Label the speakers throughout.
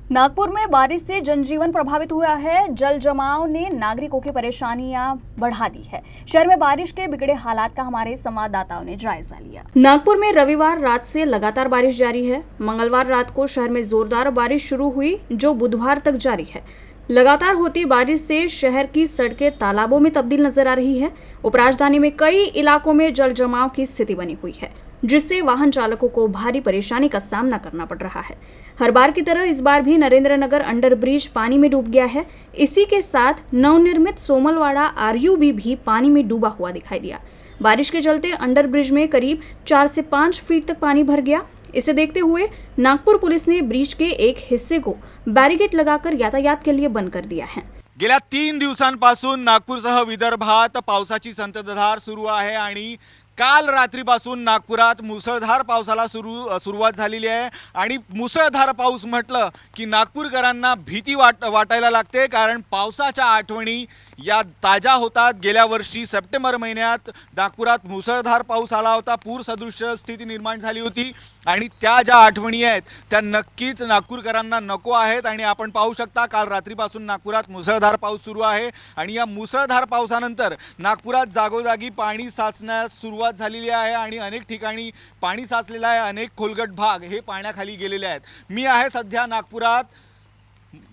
Speaker 1: नागपुर में बारिश से जनजीवन प्रभावित हुआ है। जल जमाव ने नागरिकों की परेशानियां बढ़ा दी है। शहर में बारिश के बिगड़े हालात का हमारे संवाददाताओं ने जायजा लिया। नागपुर में रविवार रात से लगातार बारिश जारी है। मंगलवार रात को शहर में जोरदार बारिश शुरू हुई, जो बुधवार तक जारी है। लगातार होती बारिश से शहर की सड़कें तालाबों में तब्दील नजर आ रही है। उपराजधानी में कई इलाकों में जल जमाव की स्थिति बनी हुई है, जिससे वाहन चालकों को भारी परेशानी का सामना करना पड़ रहा है। हर बार की तरह इस बार भी नरेंद्र नगर अंडर ब्रिज पानी में डूब गया है। इसी के साथ नवनिर्मित सोमलवाड़ा आरयूबी भी पानी में डूबा हुआ दिखाई दिया। बारिश के चलते अंडर ब्रिज में करीब 4 से 5 फीट तक पानी भर गया। इसे देखते हुए नागपुर पुलिस ने ब्रिज के एक हिस्से को बैरिकेड लगाकर यातायात के लिए बंद कर दिया है।
Speaker 2: गेल्या 3 दिवसांपासून नागपूरसह विदर्भात पावसाची संततधार सुरू आहे आणि काल रात्रीपासून नागपुरात मुसळधार पावसाला सुरुवात झालेली आहे आणि मुसळधार पाऊस म्हटलं की नागपूरकरांना भीती वाटायला लागते, कारण पावसाच्या आठवणी या ताजा होतात। गेल्या वर्षी सप्टेंबर महिन्यात नागपुरात मुसळधार पाऊस आला होता, पूर सदृश स्थिती निर्माण झाली होती आणि त्या ज्या आठवणी आहेत त्या नक्कीच नागपूरकरांना नको आहेत। आणि आपण पाहू शकता काल रात्रीपासून नागपुरात मुसळधार पाऊस सुरू आहे आणि या मुसळधार पावसानंतर नागपुरात जागोजागी पाणी साचण्यास सुरुवात झालेली आहे आणि अनेक ठिकाणी पाणी साचलेलं आहे। अनेक खोलगट भाग हे पाण्याखाली गेलेले आहेत। मी आहे सध्या नागपुरात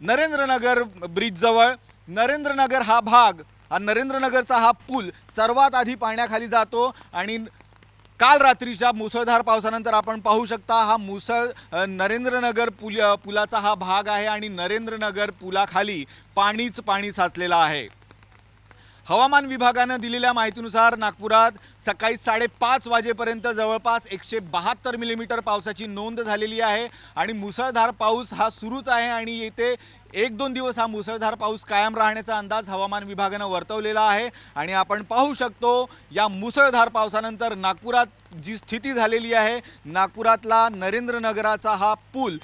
Speaker 2: नरेंद्रनगर ब्रिज जवळ। नरेंद्रनगर हा भाग, नरेंद्रनगरचा हा पूल सर्वात आधी पाण्याखाली जातो आणि काल रात्रीच्या मुसळधार पावसानंतर आपण पाहू शकता हा नरेंद्रनगर पुलाचा हा भाग आहे आणि नरेंद्रनगर पुलाखाली पाणीच पाणी साचलेलं आहे। हवामान विभागाने दिलेल्या माहितीनुसार नागपुरात सकाळी 5:30 वाजेपर्यंत जवळपास 172 मिलीमीटर पावसाची नोंद झालेली आहे आणि मुसळधार पाऊस हा सुरूच आहे आणि येते 1-2 दिवस हा मुसळधार पाऊस कायम राहण्याचा अंदाज हवामान विभागाने वर्तवलेला आहे। आणि आपण पाहू शकतो या मुसळधार पावसानंतर नागपुरात जी स्थिती झालेली आहे, नागपुरातला नरेंद्रनगराचा हा पूल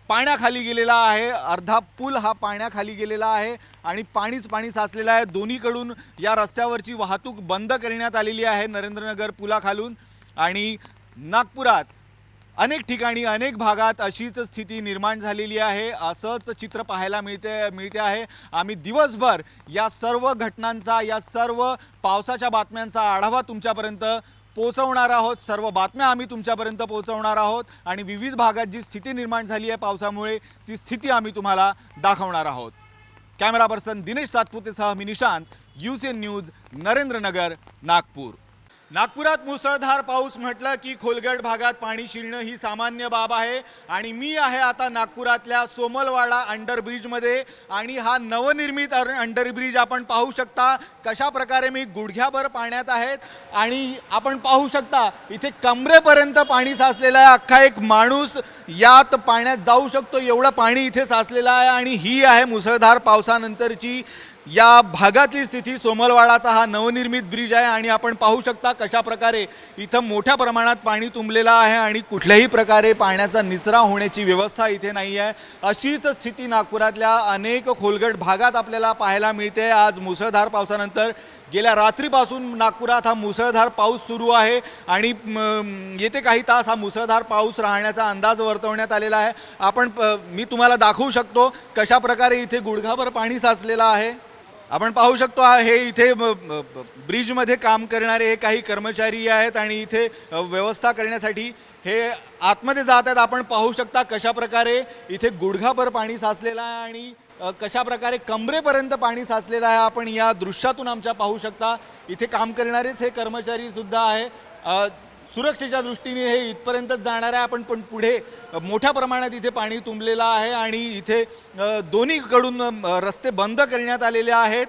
Speaker 2: पाण्याखाली गेलेला आहे। अर्धा पूल हा पाण्याखाली गेलेला आहे आणि पाणीच पाणी साचलेलं आहे। दोन्हीकडून या रस्त्यावरची वाहतूक बंद करण्यात आलेली आहे नरेंद्रनगर पुलाखालून आणि नागपुरात अनेक ठिकाणी अनेक भागात अशीच स्थिती निर्माण झालेली आहे। असंच चित्र पाहायला मिळते आहे। आम्ही दिवसभर या सर्व घटनांचा, या सर्व पावसाच्या बातम्यांचा आढावा तुमच्यापर्यंत पोहोचवणार आहोत। सर्व बातम्या आम्ही तुमच्यापर्यंत पोहोचवणार आहोत आणि विविध भागात जी स्थिती निर्माण झाली आहे पावसामुळे ती स्थिती आम्ही तुम्हाला दाखवणार आहोत। कॅमेरा पर्सन दिनेश सातपुतेसह मी निशांत, UCN न्यूज, नरेंद्रनगर, नागपूर। नागपुरात मुसळधार पाऊस म्हटलं की खोलगट भागात पाणी शिरणं ही सामान्य बाब आहे आणि मी आहे आता नागपुरातल्या सोमलवाडा अंडर ब्रिजमध्ये आणि हा नवनिर्मित अंडर ब्रिज आपण पाहू शकता कशा प्रकारे मी गुडघ्याभर पाण्यात आहेत आणि आपण पाहू शकता इथे कमरेपर्यंत पाणी साचलेलं आहे। अख्खा एक माणूस यात पाण्यात जाऊ शकतो एवढं पाणी इथे साचलेलं आहे आणि ही आहे मुसळधार पावसानंतरची या भागातली स्थिती। सोमलवाडाचा हा नवनिर्मित ब्रिज आहे आणि आपण पाहू शकता कशा प्रकारे इथं मोठ्या प्रमाणात पाणी तुंबलेलं आहे आणि कुठल्याही प्रकारे पाण्याचा निचरा होण्याची व्यवस्था इथे नाही आहे। अशीच स्थिती नागपुरातल्या अनेक खोलगट भागात आपल्याला पाहायला मिळते। आज मुसळधार पावसानंतर गेल्या रात्रीपासून नागपुरात हा मुसळधार पाऊस सुरू आहे आणि येते काही तास हा मुसळधार पाऊस राहण्याचा अंदाज वर्तवण्यात आलेला आहे। मी तुम्हाला दाखवू शकतो कशा प्रकारे इथे गुडघाभर पाणी साचलेलं आहे। आपण पाहू शकतो हे इथे ब्रिजमध्ये काम करणारे हे काही कर्मचारी आहेत आणि इथे व्यवस्था करण्यासाठी हे आतमध्ये जात आहेत। आपण पाहू शकता कशा प्रकारे इथे गुडघाभर पाणी साचलेलं आहे आणि कशा प्रकारे कमरेपर्यंत पाणी साचलेलं आहे। आपण या दृश्यातून आमच्या पाहू शकता इथे काम करणारेच हे कर्मचारी सुद्धा आहे। सुरक्षेच्या दृष्टीने हे इथपर्यंतच जाणार आहे। पण पुढे मोठ्या प्रमाणात इथे पाणी तुंबलेलं आहे आणि इथे दोन्हीकडून रस्ते बंद करण्यात आलेले आहेत।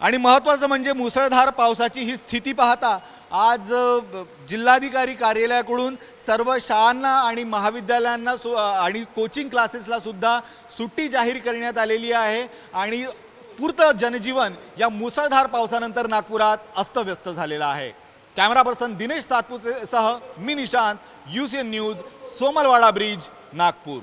Speaker 2: आणि महत्त्वाचं म्हणजे मुसळधार पावसाची ही स्थिती पाहता आज जिल्हाधिकारी कार्यालयाकडून सर्व शाळांना आणि महाविद्यालयांना आणि कोचिंग क्लासेसला सुद्धा सुट्टी जाहीर करण्यात आलेली आहे आणि पूर्ण जनजीवन या मुसळधार पावसानंतर नागपुरात अस्तव्यस्त झालेलं आहे। कॅमेरा पर्सन दिनेश सातपुतेसह मी Nishant, UCN news, Somalwada bridge, Nagpur.